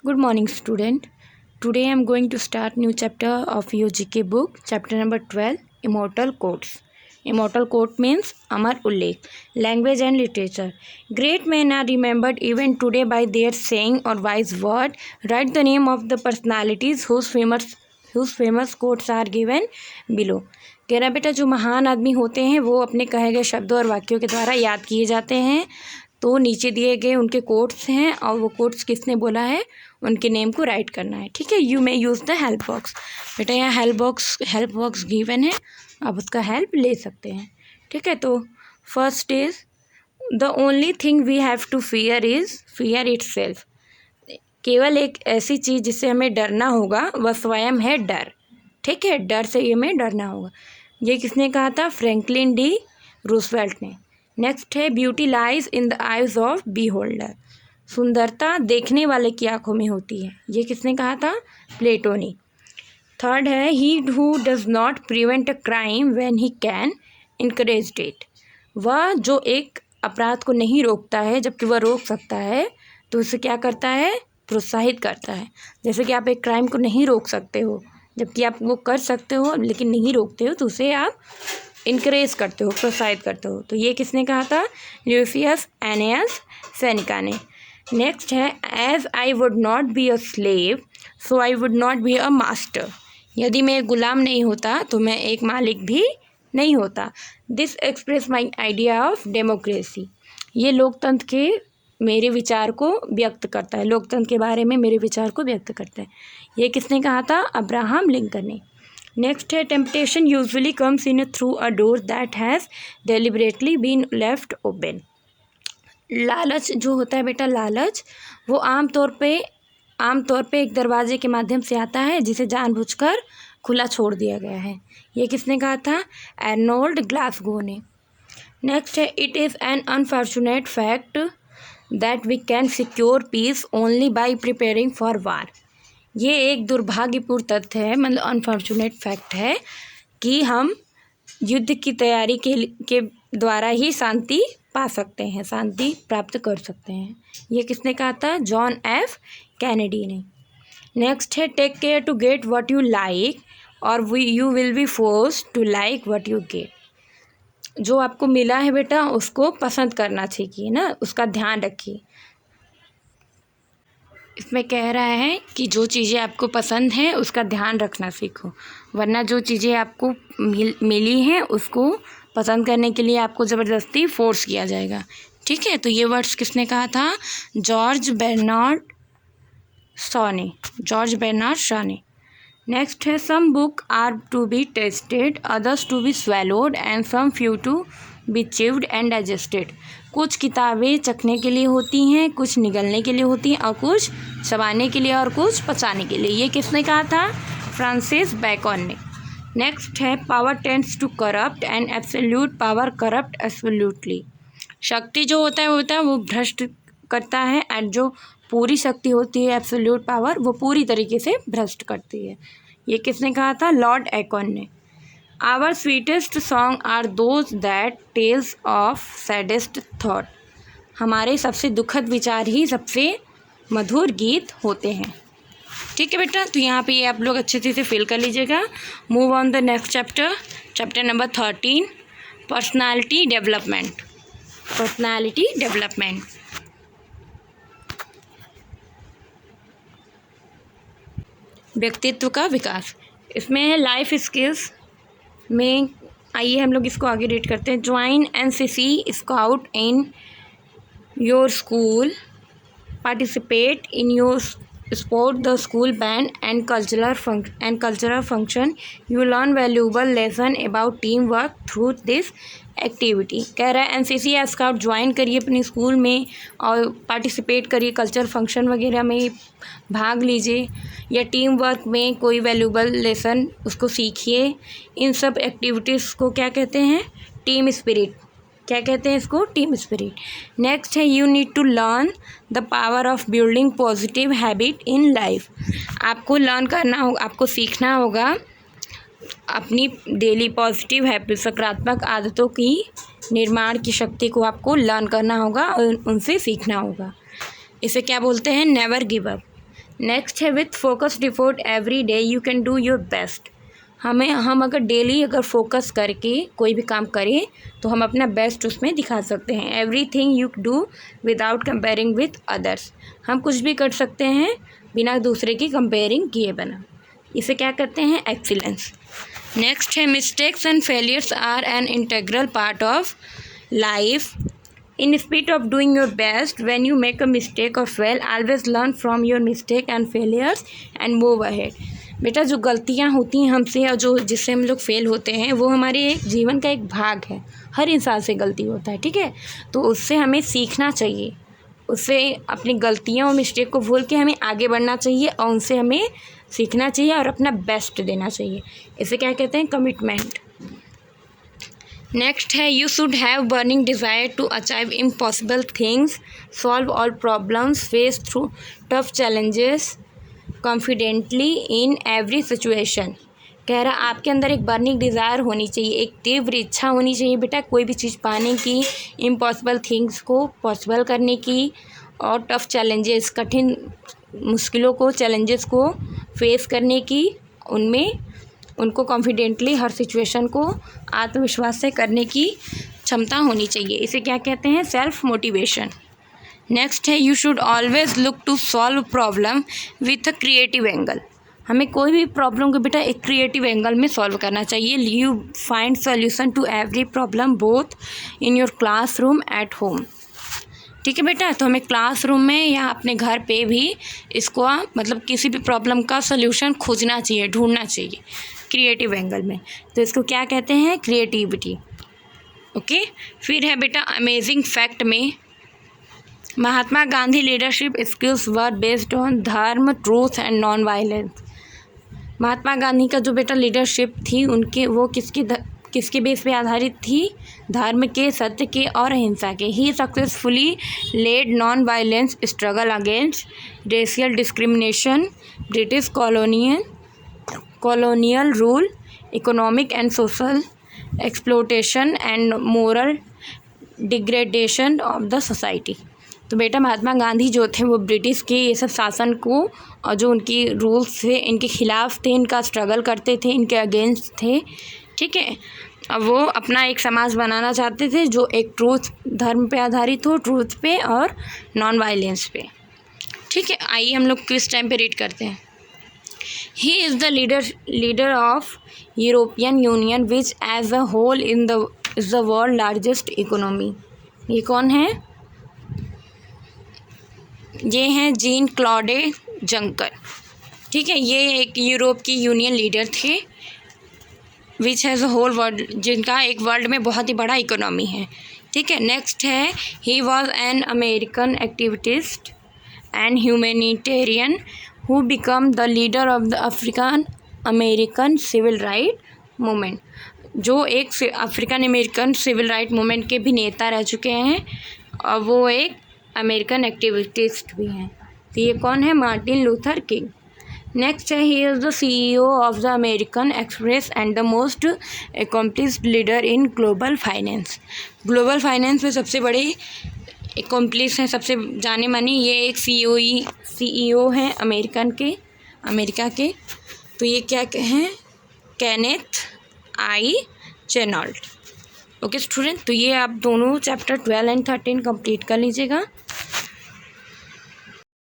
Good morning, student. Today I am going to start new chapter of your GK book, chapter number 12, Immortal Quotes. Immortal quote means Amar Ullekh. Language and literature. Great men are remembered even today by their saying or wise word. Write the name of the personalities whose famous quotes are given below. कह रहा बेटा जो महान आदमी होते हैं वो अपने कहे गए शब्दों और वाक्यों के द्वारा याद किए जाते हैं। तो नीचे दिए गए उनके कोट्स हैं और वो कोट्स किसने बोला है उनके नेम को राइट करना है। ठीक है, you may use the help box. बेटा यहाँ हेल्प बॉक्स गिवन है, आप उसका हेल्प ले सकते हैं। ठीक है, तो first is the only thing we have to fear is fear itself. केवल एक ऐसी चीज़ जिससे हमें डरना होगा वह स्वयं है डर। ठीक है, डर से हमें डरना होगा। ये किसने कहा था? फ्रैंकलिन डी रूजवेल्ट ने। नेक्स्ट है beauty lies in the eyes of beholder. सुंदरता देखने वाले की आंखों में होती है। ये किसने कहा था? प्लेटो ने। थर्ड है he who does not prevent a crime when he can encourage it. वह जो एक अपराध को नहीं रोकता है जबकि वह रोक सकता है तो उसे क्या करता है? प्रोत्साहित करता है। जैसे कि आप एक क्राइम को नहीं रोक सकते हो जबकि आप वो कर सकते हो लेकिन नहीं रोकते हो तो उसे आप इनकरेज करते हो, प्रोत्साहित करते हो। तो ये किसने कहा था? ल्यूसियस एनियस सेनेका ने। नेक्स्ट है as I would not be a slave so I would not be a master. यदि मैं एक गुलाम नहीं होता तो मैं एक मालिक भी नहीं होता। This express my idea of democracy. ये लोकतंत्र के मेरे विचार को व्यक्त करता है, लोकतंत्र के बारे में मेरे विचार को व्यक्त करता है। ये किसने कहा था? अब्राहम लिंकन ने। नेक्स्ट है temptation usually comes in through a door that has deliberately been left open. लालच जो होता है बेटा, लालच वो आमतौर पे एक दरवाजे के माध्यम से आता है जिसे जानबूझकर खुला छोड़ दिया गया है। ये किसने कहा था? आर्नोल्ड ग्लासगो ने। नेक्स्ट है it is an unfortunate fact that we can secure peace only by preparing for war. ये एक दुर्भाग्यपूर्ण तथ्य है, मतलब अनफॉर्चुनेट फैक्ट है कि हम युद्ध की तैयारी के द्वारा ही शांति पा सकते हैं, शांति प्राप्त कर सकते हैं। ये किसने कहा था? जॉन एफ कैनेडी ने। नेक्स्ट है take care to get what you like और you will be force to like what you get. जो आपको मिला है बेटा उसको पसंद करना चाहिए ना, उसका ध्यान रखिए। इसमें कह रहा है कि जो चीज़ें आपको पसंद हैं उसका ध्यान रखना सीखो, वरना जो चीज़ें आपको मिली हैं उसको पसंद करने के लिए आपको ज़बरदस्ती फोर्स किया जाएगा। ठीक है, तो ये वर्ड्स किसने कहा था? जॉर्ज बेर्नार्ड शॉ ने। नेक्स्ट है some book are to be tasted others to be swallowed and some few to be chewed and digested. कुछ किताबें चखने के लिए होती हैं, कुछ निगलने के लिए होती हैं और कुछ चबाने के लिए और कुछ पचाने के लिए। ये किसने कहा था? फ्रांसिस बेकन ने। नेक्स्ट है power tends to corrupt and absolute power corrupt absolutely. शक्ति जो होता है वो भ्रष्ट करता है एंड जो पूरी शक्ति होती है एब्सोल्यूट पावर वो पूरी तरीके से भ्रष्ट करती है। ये किसने कहा था? लॉर्ड एकॉन ने। Our sweetest song are those that tells of saddest thought. हमारे सबसे दुखद विचार ही सबसे मधुर गीत होते हैं। ठीक है बेटा, तो यहाँ पे ये आप लोग अच्छे से फिल कर लीजिएगा। Move on the next chapter number 13, personality development. व्यक्तित्व का विकास। इसमें है लाइफ स्किल्स में। आइए हम लोग इसको आगे रीड करते हैं। Join NCC scout in your school, participate in your sport the school band and cultural function. You learn valuable lesson about teamwork through this activity. कह रहा है एनसीसी या स्काउट ज्वाइन करिए अपने स्कूल में और पार्टिसिपेट करिए, कल्चरल फंक्शन वगैरह में भाग लीजिए या टीम वर्क में कोई वैल्यूबल लेसन उसको सीखिए। इन सब एक्टिविटीज़ को क्या कहते हैं? Team spirit. क्या कहते हैं इसको? Team spirit. नेक्स्ट है you need to learn the power of building positive habit in life. आपको लर्न करना होगा, आपको सीखना होगा अपनी डेली पॉजिटिव हैबिट, सकारात्मक आदतों की निर्माण की शक्ति को आपको लर्न करना होगा और उनसे सीखना होगा। इसे क्या बोलते हैं? Never give up. नेक्स्ट है with focused effort every day you can do your best. हम अगर डेली अगर फोकस करके कोई भी काम करें तो हम अपना बेस्ट उसमें दिखा सकते हैं। Everything you do without comparing with others. हम कुछ भी कर सकते हैं बिना दूसरे की कंपेयरिंग किए बिना। इसे क्या कहते हैं? एक्सीलेंस। नेक्स्ट है mistakes and failures are an integral part of life. In spite of doing your best, when you make a mistake or fail, always learn from your mistake and failures and move ahead। बेटा जो गलतियाँ होती हैं हमसे और जो जिससे हम लोग फेल होते हैं वो हमारे एक जीवन का एक भाग है। हर इंसान से गलती होता है, ठीक है। तो उससे हमें सीखना चाहिए, उससे अपनी गलतियाँ और मिस्टेक को भूल के हमें आगे बढ़ना चाहिए और उनसे हमें सीखना चाहिए और अपना बेस्ट देना चाहिए। इसे क्या कहते हैं? कमिटमेंट। नेक्स्ट है you should have burning desire to achieve impossible things, solve all problems, face through tough challenges confidently in every situation. कह रहा आपके अंदर एक बर्निंग डिज़ायर होनी चाहिए, एक तीव्र इच्छा होनी चाहिए बेटा कोई भी चीज़ पाने की, इम्पॉसिबल थिंग्स को पॉसिबल करने की और टफ चैलेंजेस, कठिन मुश्किलों को, चैलेंजेस को फेस करने की, उनको कॉन्फिडेंटली हर सिचुएशन को आत्मविश्वास से करने की क्षमता होनी चाहिए। इसे क्या कहते हैं? Self motivation. नेक्स्ट है you should always look to solve problem with a creative angle. हमें कोई भी प्रॉब्लम को बेटा एक क्रिएटिव एंगल में सॉल्व करना चाहिए। You find solution to every problem both in your classroom at home. ठीक है बेटा, तो हमें क्लासरूम में या अपने घर पे भी इसको मतलब किसी भी प्रॉब्लम का सॉल्यूशन खोजना चाहिए, ढूंढना चाहिए क्रिएटिव एंगल में। तो इसको क्या कहते हैं? क्रिएटिविटी। ओके। फिर है बेटा अमेजिंग फैक्ट में Mahatma Gandhi leadership skills were based on dharma, truth and non violence. Mahatma Gandhi का जो बेटा लीडरशिप थी उनके वो किसके बेस पे आधारित थी? धर्म के, सत्य के और अहिंसा के। He successfully led non violence struggle against racial discrimination, British colonial rule, economic and social exploitation and moral degradation of the society। तो बेटा महात्मा गांधी जो थे वो ब्रिटिश के ये सब शासन को और जो उनकी रूल्स थे इनके खिलाफ थे, इनका स्ट्रगल करते थे, इनके अगेंस्ट थे, ठीक है। अब वो अपना एक समाज बनाना चाहते थे जो एक ट्रूथ, धर्म पे आधारित हो, ट्रूथ पे और नॉन वायलेंस पे, ठीक है। आइए हम लोग किस टाइम पे रीड करते हैं। He is the leader of European Union, which as a whole is the world largest economy। ये कौन है? ये हैं जीन क्लॉड जंकर, ठीक है। ये एक यूरोप की यूनियन लीडर थे, which has a whole world, जिनका एक वर्ल्ड में बहुत ही बड़ा इकोनॉमी है, ठीक है। नेक्स्ट है he was an American activist and humanitarian who become the leader of the African American Civil Right Movement। जो एक African American civil right movement के भी नेता रह चुके हैं और वो एक अमेरिकन एक्टिविस्ट भी हैं। तो ये कौन है? Martin Luther king. नेक्स्ट है he is the CEO of the American express and the most accomplished leader in global finance. Global finance में सबसे बड़े एकम्प्लिस हैं, सबसे जाने माने ये एक CEO हैं अमेरिका के। तो ये क्या हैं? Kenneth I चेनॉल्ट। ओके स्टूडेंट, तो ये आप दोनों चैप्टर 12 एंड 13 कंप्लीट कर लीजिएगा।